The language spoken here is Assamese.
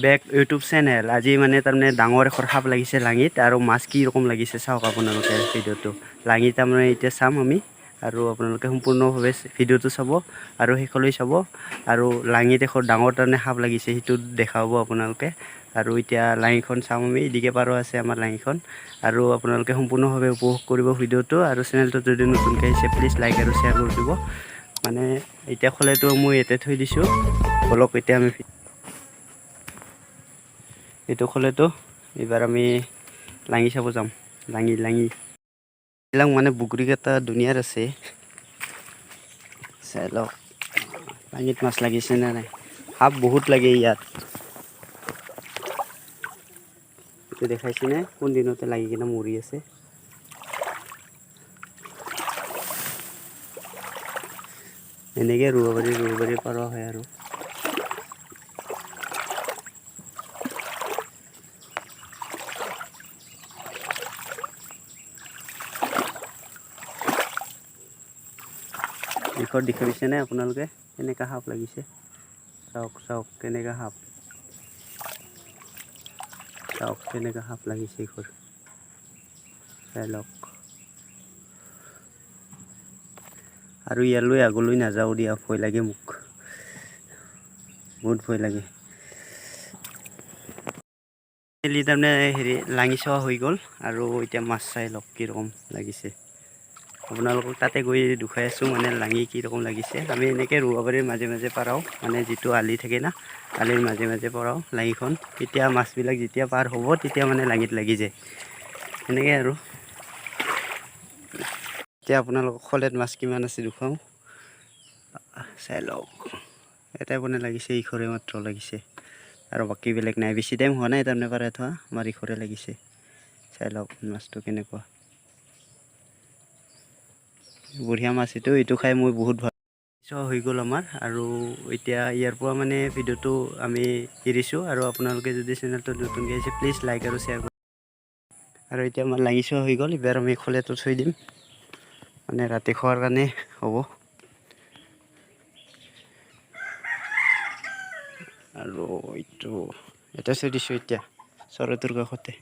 Back YouTube channel. আজি মানে তাৰমানে ডাঙৰ এখন সাপ লাগিছে লাঙিত, আৰু মাছ কি ৰকম লাগিছে চাওক আপোনালোকে ভিডিঅ'টো। লাঙি তাৰমানে এতিয়া চাম আমি, আৰু আপোনালোকে সম্পূৰ্ণভাৱে ভিডিঅ'টো চাব আৰু শেষলৈ চাব। আৰু লাঙিত এখন ডাঙৰ তাৰমানে সাপ লাগিছে, সেইটো দেখাব আপোনালোকে। আৰু এতিয়া লাঙিখন চাম আমি, এদিকে পাৰো আছে আমাৰ লাঙিখন। আৰু আপোনালোকে সম্পূৰ্ণভাৱে উপভোগ কৰিব ভিডিঅ'টো, আৰু চেনেলটো যদি নতুনকৈ আহিছে প্লিজ লাইক আৰু শ্বেয়াৰ কৰি দিব। মানে এতিয়া খোলেটো মই ইয়াতে থৈ দিছোঁ, অলপ এতিয়া আমি এইটো খোলেটো এইবাৰ আমি লাঙি চাব যাম। লাঙি এইবিলাক মানে বুকুৰিকেইটা দুনিয়াৰ আছে, চাই লওক লাঙিত মাছ লাগিছে নে নাই। সাপ বহুত লাগে ইয়াত, এইটো দেখাইছেনে কোন দিনতে লাগি কিনে মৰি আছে। এনেকৈ ৰুব পাৰি পৰা হয় আৰু। দিশত দেখিছেনে আপোনালোকে কেনেকুৱা সাপ লাগিছে। চাওক কেনেকুৱা সাপ, চাওক কেনেকুৱা সাপ লাগিছে এইখন, চাই লওক। আৰু ইয়ালৈ আগলৈ নাযাওঁ দিয়া, ভয় লাগে মোক, বহুত ভয় লাগে। তাৰমানে হেৰি লাঙি চোৱা হৈ গ'ল, আৰু এতিয়া মাছ চাই লওক কি ৰকম লাগিছে। আপোনালোকক তাতে গৈ দেখুৱাই আছোঁ মানে লাঙি কি ৰকম লাগিছে। আমি এনেকৈ ৰুৱাবাৰীৰ মাজে মাজে পাৰাওঁ, মানে যিটো আলি থাকে না, আলিৰ মাজে মাজে পৰাওঁ লাঙিখন। তেতিয়া মাছবিলাক যেতিয়া পাৰ হ'ব তেতিয়া মানে লাঙিত লাগি যায়, সেনেকৈ আৰু। এতিয়া আপোনালোকক খোলেত মাছ কিমান আছে দেখুৱাওঁ, চাই লওক। এটাই বনাই লাগিছে, ইঘৰে মাত্ৰ লাগিছে, আৰু বাকী বেলেগ নাই। বেছি টাইম হোৱা নাই তাৰমানে পাৰাই থোৱা, আমাৰ ইঘৰে লাগিছে। চাই লওক মাছটো কেনেকুৱা বঢ়িয়া মাছ। এইটো খাই মই বহুত ভাল চোৱা হৈ গ'ল আমাৰ। আৰু এতিয়া ইয়াৰ পৰা মানে ভিডিঅ'টো আমি এৰিছোঁ, আৰু আপোনালোকে যদি চেনেলটো নতুনকৈ আহিছে প্লিজ লাইক আৰু শ্বেয়াৰ কৰিব। আৰু এতিয়া আমাৰ লাঙি চোৱা হৈ গ'ল, এইবাৰ আমি খোলেটো থৈ দিম, মানে ৰাতি খোৱাৰ কাৰণে হ'ব। আৰু এইটো থৈ দিছোঁ এতিয়া চৰাইটোৰ কাষতে।